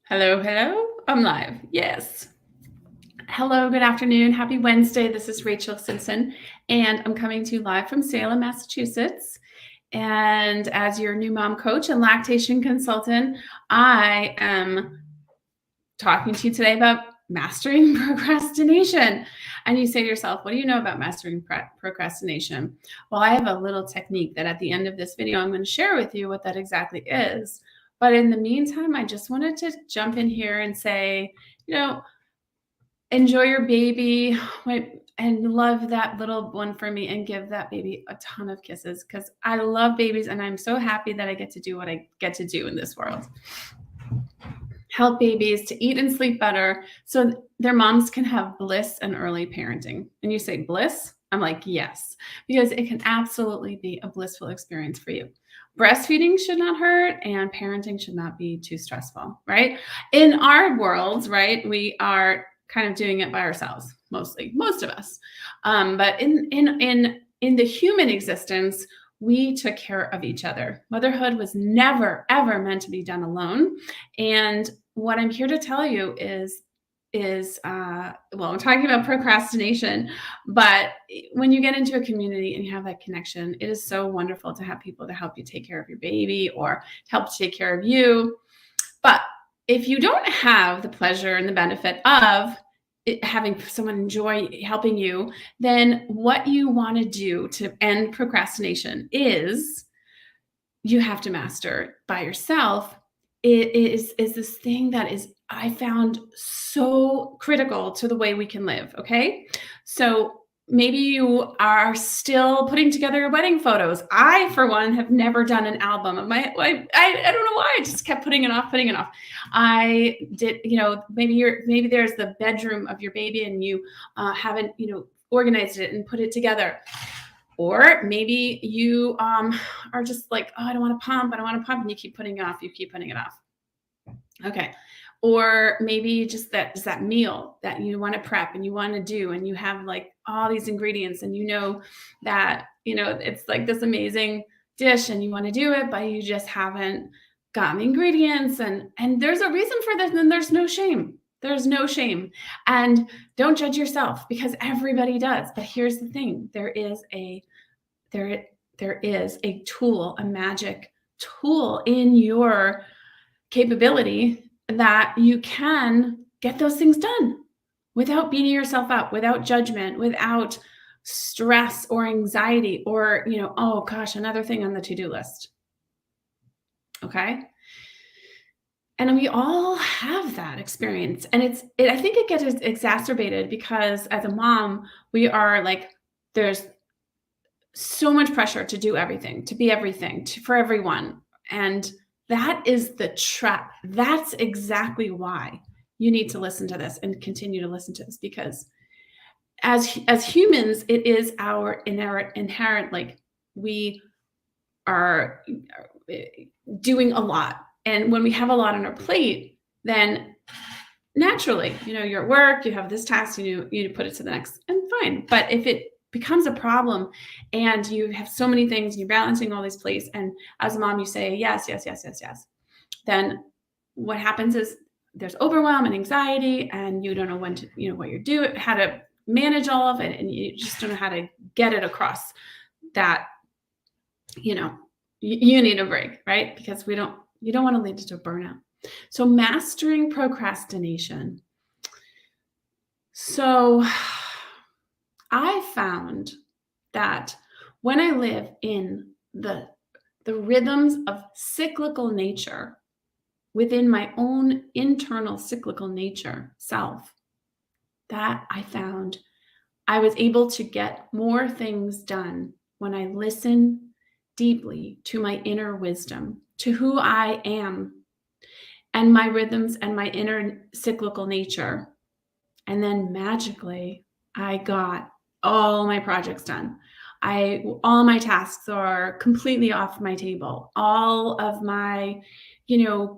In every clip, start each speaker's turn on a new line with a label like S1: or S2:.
S1: Hello, hello. I'm live. Yes. Hello, good afternoon. Happy Wednesday. This is Rachel Simpson, and I'm coming to you live from Salem, Massachusetts. And as your new mom coach and lactation consultant, I am talking to you today about mastering procrastination. And you say to yourself, what do you know about mastering procrastination? Well, I have a little technique that at the end of this video, I'm going to share with you what that exactly is. But in the meantime, I just wanted to jump in here and say, enjoy your baby and love that little one for me and give that baby a ton of kisses because I love babies and I'm so happy that I get to do what I get to do in this world. Help babies to eat and sleep better so their moms can have bliss and early parenting. And you say bliss? I'm like, yes, because it can absolutely be a blissful experience for you. Breastfeeding should not hurt and parenting should not be too stressful, right? In our worlds, right, we are kind of doing it by ourselves, mostly, most of us. But in the human existence, we took care of each other. Motherhood was never, ever meant to be done alone. And what I'm here to tell you is I'm talking about procrastination, but when you get into a community and you have that connection, it is so wonderful to have people to help you take care of your baby or help to take care of you. But if you don't have the pleasure and the benefit of having someone enjoy helping you, then what you want to do to end procrastination is you have to master by yourself. It is this thing that is I found so critical to the way we can live. Okay, so maybe you are still putting together your wedding photos. I, for one, have never done an album of my. I don't know why. I just kept putting it off. I did. Maybe there's the bedroom of your baby and you haven't organized it and put it together. Or maybe you are just like, oh, I don't want to pump, and you keep putting it off. Okay. Or maybe just that meal that you want to prep and you want to do, and you have like all these ingredients, and that it's like this amazing dish, and you want to do it, but you just haven't gotten the ingredients, and there's a reason for this, and there's no shame. There's no shame. And don't judge yourself because everybody does. But here's the thing. There is a tool, a magic tool in your capability that you can get those things done without beating yourself up, without judgment, without stress or anxiety or, oh gosh, another thing on the to-do list. Okay. And we all have that experience. And I think it gets exacerbated because as a mom, we are like, there's so much pressure to do everything, to be everything for everyone. And that is the trap. That's exactly why you need to listen to this and continue to listen to this, because as humans, it is our inherent, like we are doing a lot. And when we have a lot on our plate, then naturally, you're at work, you have this task, you put it to the next, and fine. But if it becomes a problem and you have so many things and you're balancing all these plates, and as a mom, you say yes, then what happens is there's overwhelm and anxiety, and you don't know when to, what you're doing, how to manage all of it, and you just don't know how to get it across that, you need a break, right? Because you don't want to lead to burnout. So mastering procrastination. So I found that when I live in the rhythms of cyclical nature within my own internal cyclical nature self, that I found I was able to get more things done when I listen deeply to my inner wisdom, to who I am and my rhythms and my inner cyclical nature. And then magically, I got all my projects done. All my tasks are completely off my table. All of my,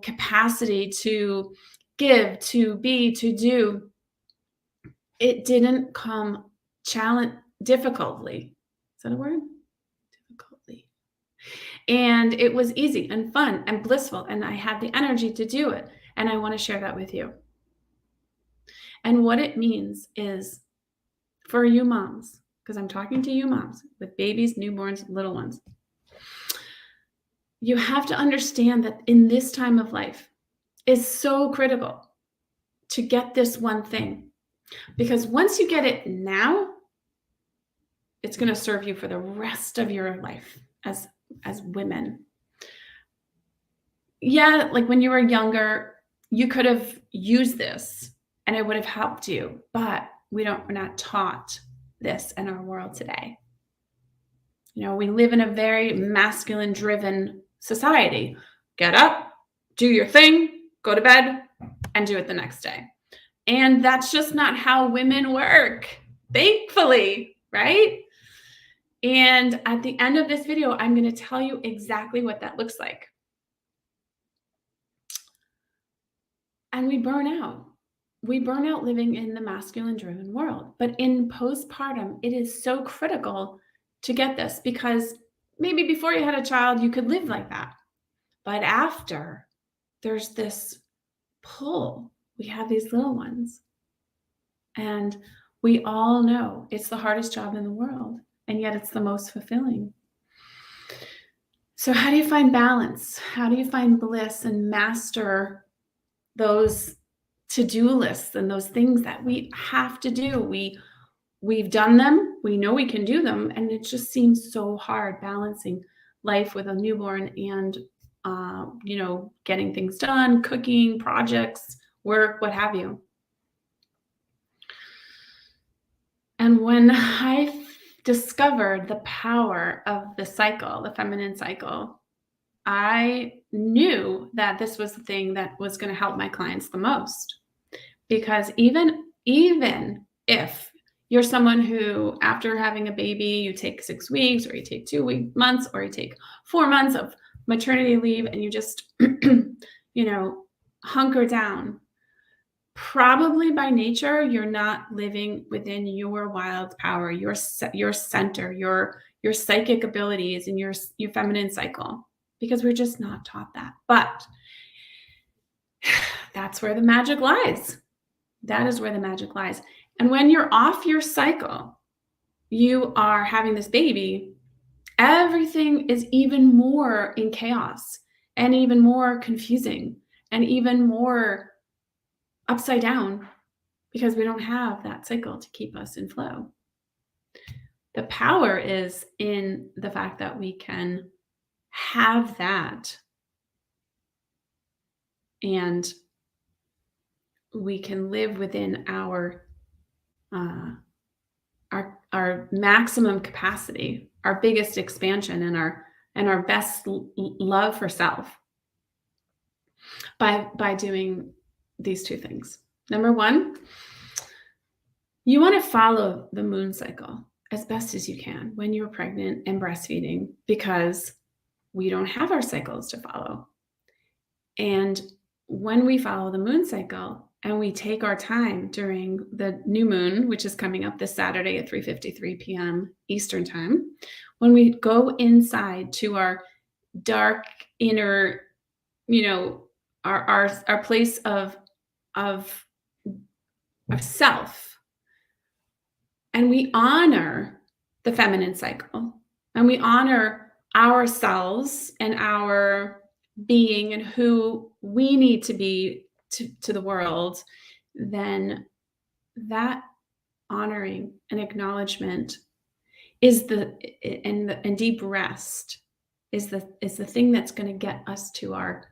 S1: capacity to give, to be, to do, it didn't come difficultly. Is that a word? And it was easy and fun and blissful. And I had the energy to do it. And I want to share that with you. And what it means is for you moms, because I'm talking to you moms with babies, newborns, little ones, you have to understand that in this time of life is so critical to get this one thing. Because once you get it now, it's going to serve you for the rest of your life as women. Yeah, like when you were younger, you could have used this and it would have helped you, but we're not taught this in our world today. We live in a very masculine driven society. Get up, do your thing, go to bed, and do it the next day. And that's just not how women work, thankfully, right? And at the end of this video, I'm going to tell you exactly what that looks like. And we burn out. We burn out living in the masculine-driven world. But in postpartum, it is so critical to get this, because maybe before you had a child, you could live like that. But after, there's this pull. We have these little ones. And we all know it's the hardest job in the world, and yet it's the most fulfilling. So how do you find balance? How do you find bliss and master those to-do lists and those things that we have to do? We've done them, we know we can do them, and it just seems so hard balancing life with a newborn and getting things done, cooking, projects, work, what have you. And when I discovered the power of the cycle, the feminine cycle, I knew that this was the thing that was going to help my clients the most. Because even if you're someone who, after having a baby, you take 6 weeks, or you take 2 months, or you take 4 months of maternity leave, and you just, hunker down, probably by nature, you're not living within your wild power, your center, your psychic abilities, and your feminine cycle, because we're just not taught that. But that's where the magic lies. That is where the magic lies. And when you're off your cycle, you are having this baby, everything is even more in chaos, and even more confusing, and even more upside down, because we don't have that cycle to keep us in flow. The power is in the fact that we can have that, and we can live within our maximum capacity, our biggest expansion, and our best love for self by doing these two things. Number one, you want to follow the moon cycle as best as you can when you're pregnant and breastfeeding, because we don't have our cycles to follow. And when we follow the moon cycle and we take our time during the new moon, which is coming up this Saturday at 3:53 p.m. Eastern time, when we go inside to our dark inner, our place of self, and we honor the feminine cycle, and we honor ourselves and our being and who we need to be to the world, then that honoring and acknowledgement is and deep rest is the thing that's going to get us to our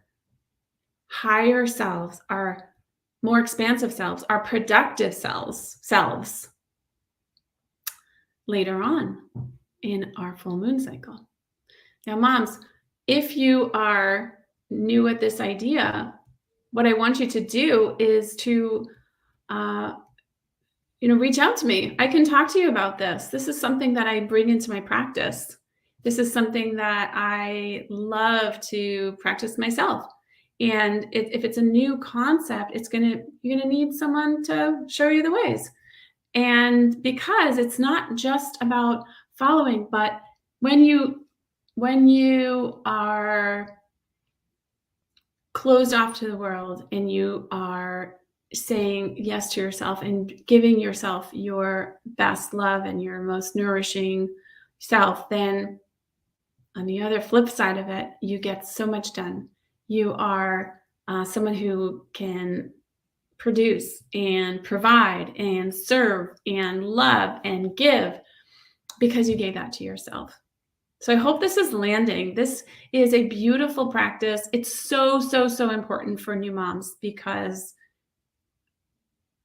S1: higher selves, our more expansive selves, our productive selves later on in our full moon cycle. Now, moms, if you are new at this idea, what I want you to do is to, reach out to me. I can talk to you about this. This is something that I bring into my practice. This is something that I love to practice myself. And if it's a new concept, you're gonna need someone to show you the ways. And because it's not just about following, but when you are closed off to the world and you are saying yes to yourself and giving yourself your best love and your most nourishing self, then on the other flip side of it, you get so much done. You are someone who can produce and provide and serve and love and give because you gave that to yourself. So I hope this is landing. This is a beautiful practice. It's so, so, so important for new moms because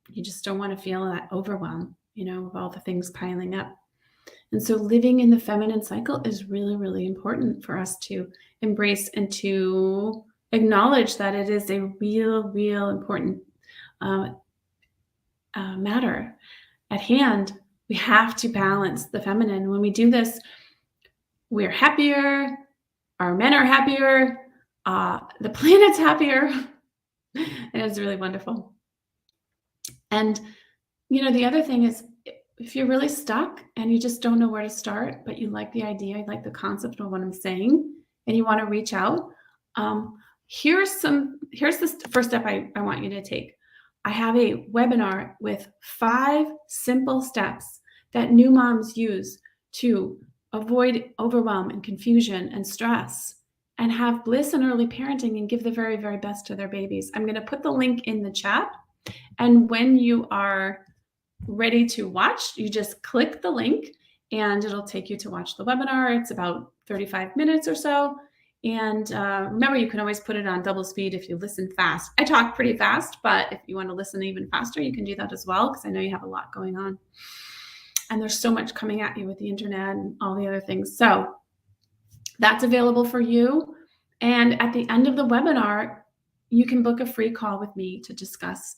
S1: you just don't want to feel that overwhelm, of all the things piling up. And so living in the feminine cycle is really, really important for us to embrace and to acknowledge that it is a real, real important matter at hand. We have to balance the feminine. When we do this, we're happier, our men are happier, the planet's happier, and it's really wonderful. And, the other thing is, if you're really stuck and you just don't know where to start, but you like the idea, you like the concept of what I'm saying, and you want to reach out, here's the first step I want you to take. I have a webinar with 5 simple steps that new moms use to avoid overwhelm and confusion and stress and have bliss in early parenting and give the very, very best to their babies. I'm going to put the link in the chat. And when you are ready to watch, you just click the link and it'll take you to watch the webinar. It's about 35 minutes or so. And remember, you can always put it on double speed if you listen fast. I talk pretty fast, but if you want to listen even faster, you can do that as well, because I know you have a lot going on. And there's so much coming at you with the internet and all the other things. So that's available for you. And at the end of the webinar, you can book a free call with me to discuss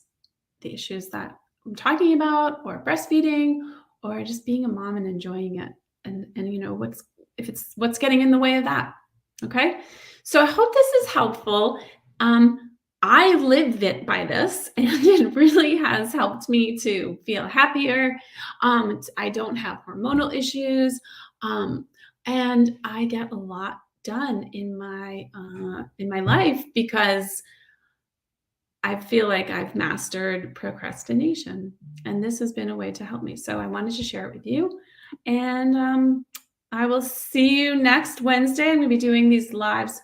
S1: the issues that I'm talking about, or breastfeeding, or just being a mom and enjoying it. And what's getting in the way of that. Okay. So I hope this is helpful. I live it by this, and it really has helped me to feel happier. I don't have hormonal issues. And I get a lot done in my life because I feel like I've mastered procrastination, and this has been a way to help me. So I wanted to share it with you, and I will see you next Wednesday. I'm going to be doing these lives.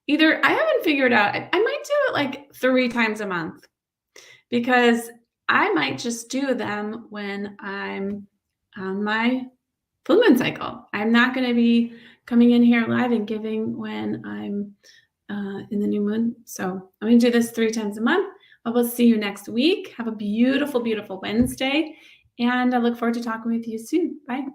S1: I haven't figured out, I might do it like 3 times a month, because I might just do them when I'm on my full moon cycle. I'm not going to be coming in here live and giving when I'm in the new moon. So I'm going to do this 3 times a month. I will see you next week. Have a beautiful, beautiful Wednesday. And I look forward to talking with you soon. Bye.